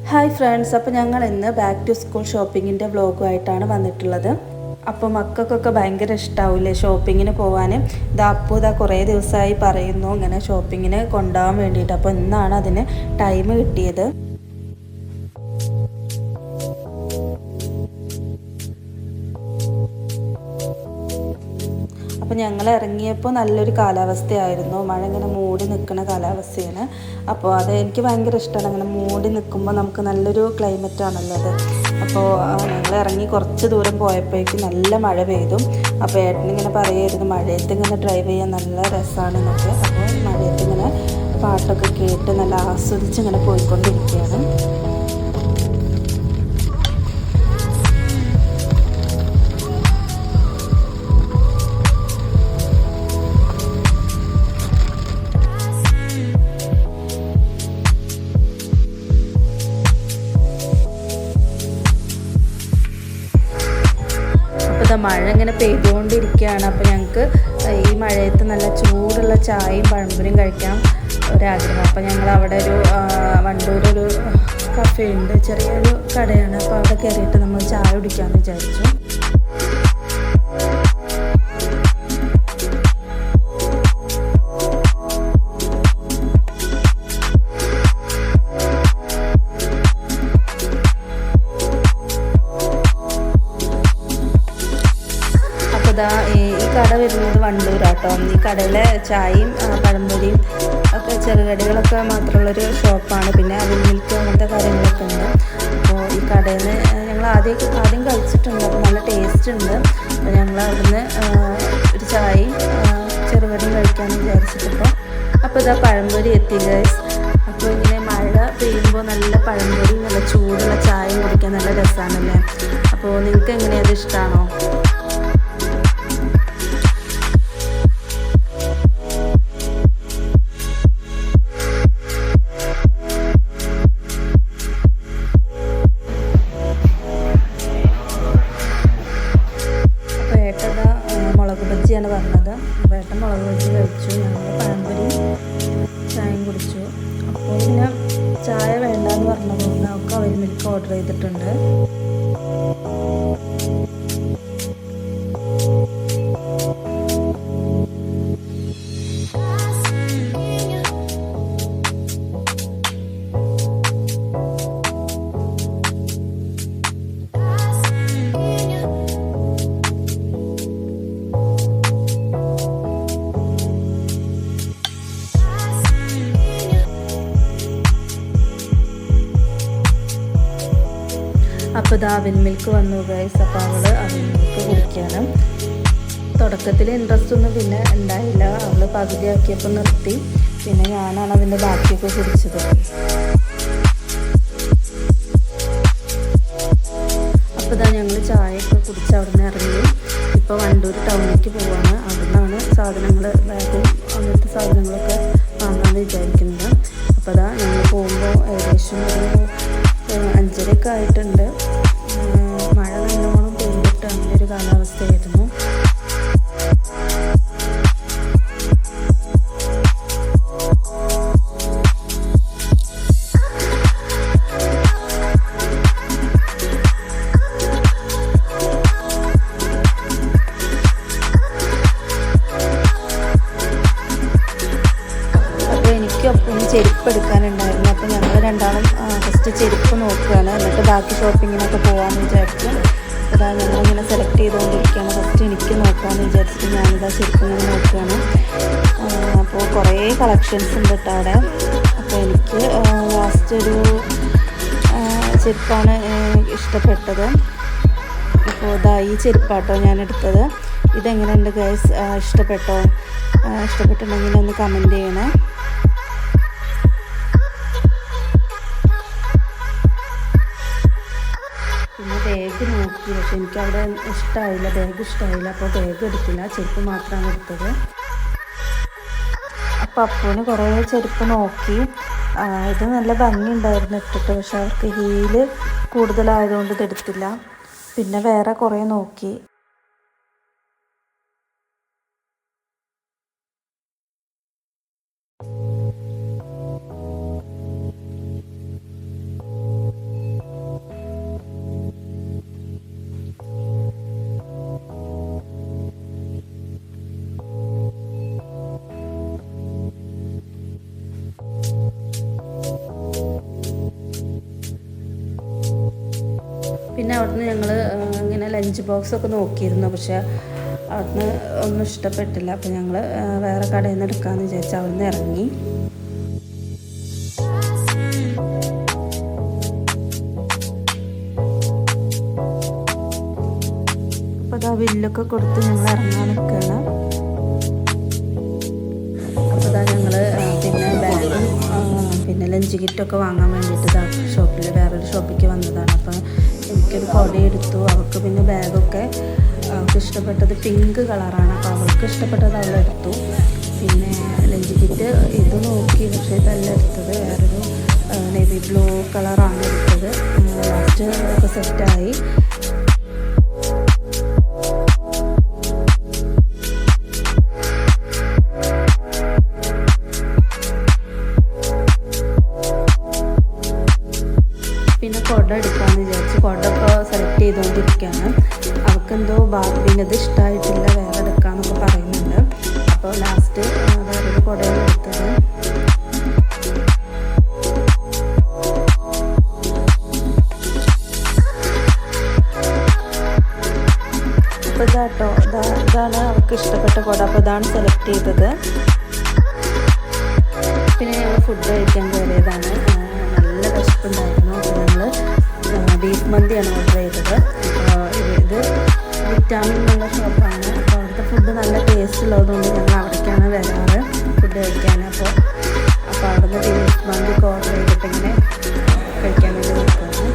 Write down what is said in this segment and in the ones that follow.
Hi friends, അപ്പോൾ ഞങ്ങൾ ഇന്ന് ബാക്ക് ടു സ്കൂൾ ഷോപ്പിങ്ങിൻ്റെ വ്ളോഗുമായിട്ടാണ് വന്നിട്ടുള്ളത്. അപ്പോൾ മക്കൾക്കൊക്കെ ഭയങ്കര ഇഷ്ടാവില്ലേ ഷോപ്പിങ്ങിന് പോകാൻ. അപ്പു കുറേ ദിവസമായി പറയുന്നു ഇങ്ങനെ ഷോപ്പിങ്ങിന് കൊണ്ടുപോകാൻ വേണ്ടിയിട്ട്. അപ്പോൾ ഇന്നാണ് അതിന് ടൈം കിട്ടിയത്. അപ്പോൾ ഞങ്ങൾ ഇറങ്ങിയപ്പോൾ നല്ലൊരു കാലാവസ്ഥയായിരുന്നു. മഴ ഇങ്ങനെ മൂടി നിൽക്കുന്ന കാലാവസ്ഥയാണ്. അപ്പോൾ അത് എനിക്ക് ഭയങ്കര ഇഷ്ടമാണ്. അങ്ങനെ മൂടി നിൽക്കുമ്പോൾ നമുക്ക് നല്ലൊരു ക്ലൈമറ്റാണല്ലോ അത്. അപ്പോൾ ഞങ്ങൾ ഇറങ്ങി കുറച്ച് ദൂരം പോയപ്പോഴേക്കും നല്ല മഴ പെയ്തു. അപ്പോൾ ഏട്ടനിങ്ങനെ പറയുമായിരുന്നു മഴയത്ത് ഇങ്ങനെ ഡ്രൈവ് ചെയ്യാൻ നല്ല രസമാണെന്നൊക്കെ. അപ്പോൾ മഴയത്ത് ഇങ്ങനെ പാട്ടൊക്കെ കേട്ട് നല്ല ആസ്വദിച്ച് ഇങ്ങനെ പോയിക്കൊണ്ടിരിക്കുകയാണ്. മഴ ഇങ്ങനെ പെയ്തുകൊണ്ടിരിക്കുകയാണ്. അപ്പോൾ ഞങ്ങൾക്ക് ഈ മഴയത്ത് നല്ല ചൂടുള്ള ചായയും പഴംപൊരിയും കഴിക്കാൻ ഒരാഗ്രഹം. അപ്പോൾ ഞങ്ങൾ അവിടെ ഒരു വണ്ടൂരൊരു കഫേ ഉണ്ട്, ചെറിയൊരു കടയാണ്. അപ്പോൾ അവിടെ കയറിയിട്ട് നമ്മൾ ചായ കുടിക്കാമെന്ന് വിചാരിച്ചു. ഈ കട വരുന്നത് വണ്ടൂരാട്ടോ. ഈ കടയിലെ ചായയും പഴംപൊരിയും ഒക്കെ ചെറുകടികളൊക്കെ മാത്രമുള്ളൊരു ഷോപ്പാണ്. പിന്നെ അവിൽ മിൽക്ക് അങ്ങനത്തെ കാര്യങ്ങളൊക്കെ ഉണ്ട്. അപ്പോൾ ഈ കടയിൽ നിന്ന് ഞങ്ങൾ ആദ്യം കഴിച്ചിട്ടുണ്ട്. അപ്പോൾ നല്ല ടേസ്റ്റ് ഉണ്ട്. അപ്പോൾ ഞങ്ങൾ അവിടുന്ന് ഒരു ചായയും ചെറുകടിയും കഴിക്കാമെന്ന് വിചാരിച്ചിട്ടിപ്പോൾ. അപ്പോൾ പഴംപൊരി എത്തി ഗൈസ്. അപ്പോൾ ഇങ്ങനെ മഴ പെയ്യുമ്പോൾ നല്ല പഴംപൊരി നല്ല ചൂടുള്ള ചായയും കുടിക്കാൻ നല്ല രസമാണല്ലേ. അപ്പോൾ നിങ്ങൾക്ക് എങ്ങനെയത് ഇഷ്ടമാണോ? ബജിയാണ് പറഞ്ഞത്. വേട്ടൻ മുളക് ബജി കഴിച്ചു. ഞങ്ങൾ പഴംപൊരി ചായയും കുടിച്ചു. അപ്പോൾ പിന്നെ ചായ വേണ്ടാന്ന് പറഞ്ഞതുകൊണ്ട് നമുക്ക് അവിൽ മിൽക്ക് ഓർഡർ ചെയ്തിട്ടുണ്ട്. അപ്പോൾ അവിൽ മിൽക്ക് വന്നു ഗൈസ്. അപ്പോൾ അവൾ അവിൽ മിൽക്ക് കുടിക്കുകയാണ്. തുടക്കത്തിൽ ഇൻട്രസ്റ്റ് ഒന്നും പിന്നെ ഉണ്ടായില്ല. അവൾ പകുതിയാക്കിയപ്പോൾ നിർത്തി. പിന്നെ ഞാനാണ് അതിൻ്റെ ബാക്കിയൊക്കെ കുടിച്ചത്. അപ്പോൾ ഞങ്ങൾ ചായയൊക്കെ കുടിച്ച് അവിടെ നിന്ന് ഇറങ്ങി. ഇപ്പോൾ വണ്ടൂർ ടൗണിലേക്ക് പോവാണ്. അവിടെ നിന്നാണ് സാധനങ്ങൾ, ബാഗും അങ്ങനത്തെ സാധനങ്ങളൊക്കെ വാങ്ങാമെന്ന് വിചാരിക്കുന്നത്. അപ്പോൾ ഞങ്ങൾ പോകുമ്പോൾ ഏകദേശം ഒരു 5:30 ആയിട്ടുണ്ട്. മഴ നല്ലോണം പെയ്തിട്ട് അങ്ങനെ ഒരു കാലാവസ്ഥയായിരുന്നു. അപ്പോൾ എനിക്കൊപ്പം ചെരുപ്പ് എടുക്കാനുണ്ടായിരുന്നു. അപ്പോൾ ഞങ്ങൾ രണ്ടാളും ഫസ്റ്റ് ചെരുപ്പ് നോക്കുകയാണ്. എന്നിട്ട് ബാക്കി ഷോപ്പിങ്ങിനൊക്കെ പോകാമെന്ന് വിചാരിച്ചു. ഞങ്ങളിങ്ങനെ സെലക്ട് ചെയ്തുകൊണ്ടിരിക്കുകയാണ്. ഫസ്റ്റ് എനിക്ക് നോക്കാമെന്ന് വിചാരിച്ചിട്ട് ഞാനിതാ ചെരുപ്പ് ഇങ്ങനെ നോക്കുകയാണ്. അപ്പോൾ കുറേ കളക്ഷൻസ് ഉണ്ട് കേട്ടോ അവിടെ. അപ്പോൾ എനിക്ക് ലാസ്റ്റ് ഒരു ചെരുപ്പാണ് ഇഷ്ടപ്പെട്ടത്. അപ്പോൾ ഈ ചെരുപ്പാട്ടോ ഞാൻ എടുത്തത്. ഇതെങ്ങനെയുണ്ട് ഗൈസ്? ഇഷ്ടപ്പെട്ടിട്ടുണ്ടെങ്കിൽ ഒന്ന് കമൻറ്റ് ചെയ്യണേ. പിന്നെ ബാഗ് നോക്കി, പക്ഷെ എനിക്കവിടെ ഇഷ്ടമായില്ല, ബാഗ് ഇഷ്ടമായില്ല. അപ്പോൾ ബാഗ് എടുത്തില്ല, ചെരുപ്പ് മാത്രമാണ് എടുത്തത്. അപ്പോൾ അപ്പൂന് കുറേ ചെരുപ്പ് നോക്കി. ഇത് നല്ല ഭംഗിയുണ്ടായിരുന്നു ഇട്ടിട്ട്, പക്ഷെ അവർക്ക് ഹീല് കൂടുതലായതുകൊണ്ട് ഇതെടുത്തില്ല. പിന്നെ വേറെ കുറേ നോക്കി. പിന്നെ അവിടുന്ന് ഞങ്ങൾ ഇങ്ങനെ ലഞ്ച് ബോക്സൊക്കെ നോക്കിയിരുന്നു, പക്ഷേ അവിടുന്ന് ഒന്നും ഇഷ്ടപ്പെട്ടില്ല. അപ്പോൾ ഞങ്ങൾ വേറെ കടയിൽ നിന്ന് എടുക്കാമെന്ന് വിചാരിച്ചു അവിടുന്ന് ഇറങ്ങി. അപ്പോൾ അതാ ബില്ലൊക്കെ കൊടുത്ത് ഞങ്ങൾ ഇറങ്ങാൻ നിൽക്കുകയാണ്. അപ്പോൾ അതാ ഞങ്ങൾ പിന്നെ ബാഗും പിന്നെ ലഞ്ച് കിറ്റൊക്കെ വാങ്ങാൻ വേണ്ടിയിട്ട് ഷോപ്പിൽ വേറൊരു ഷോപ്പിലേക്ക് വന്നതാണ്. അപ്പോൾ എനിക്കൊരു കുട എടുത്തു. അവൾക്ക് പിന്നെ ബാഗൊക്കെ അവൾക്ക് ഇഷ്ടപ്പെട്ടത് പിങ്ക് കളറാണ്, അപ്പോൾ അവൾക്ക് ഇഷ്ടപ്പെട്ടത് അവളെടുത്തു. പിന്നെ ലഞ്ച് കിറ്റ് ഇത് നോക്കി, പക്ഷേ ഇതല്ല എടുത്തത്, വേറൊരു നേവി ബ്ലൂ കളറാണ് എടുത്തത്. ലാസ്റ്റ് ഒക്കെ സെറ്റായി. പിന്നെ കുട എടുക്കാമെന്ന് വിചാരിച്ചു. കുട ഇപ്പോൾ സെലക്ട് ചെയ്തുകൊണ്ടിരിക്കുകയാണ്. അവൾക്കെന്തോ ബാർബിനത് ഇഷ്ടമായിട്ടില്ല, വേറെ എടുക്കാമെന്നൊക്കെ പറയുന്നുണ്ട്. അപ്പോൾ ലാസ്റ്റ് വേറൊരു കുടയാണ് എടുത്തത്. അപ്പോൾ ഇതാട്ടോ, ഇതാണ് അവൾക്ക് ഇഷ്ടപ്പെട്ട കുട. അപ്പോൾ ഇതാണ് സെലക്ട് ചെയ്തത്. പിന്നെ ഞങ്ങൾ ഫുഡ് കഴിക്കാൻ കയറിയതാണ്. നല്ല വിശപ്പുണ്ടായിരുന്നു. അപ്പോൾ ഞങ്ങൾ ബീഫ് മന്തിയാണ് ഓർഡർ ചെയ്തത്. ഇത് വിറ്റാമിൻ എന്നുള്ള ഷോപ്പാണ്. അപ്പോൾ അവിടുത്തെ ഫുഡ് നല്ല ടേസ്റ്റ് ഉള്ളതുകൊണ്ട് ഞങ്ങൾ അവിടേക്കാണ് വരാറ് ഫുഡ് കഴിക്കാൻ. അപ്പോൾ അവിടുന്ന് ബീഫ് മന്തിക്ക് ഓർഡർ ചെയ്തിട്ട് ഇങ്ങനെ കഴിക്കാൻ വേണ്ടി നിൽക്കുന്നു.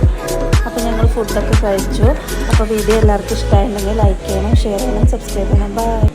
അപ്പോൾ ഞങ്ങൾ ഫുഡൊക്കെ കഴിച്ചു. അപ്പോൾ വീഡിയോ എല്ലാവർക്കും ഇഷ്ടമായിട്ടുണ്ടെങ്കിൽ ലൈക്ക് ചെയ്യണം, ഷെയർ ചെയ്യണം, സബ്സ്ക്രൈബ് ചെയ്യണം. ബൈ.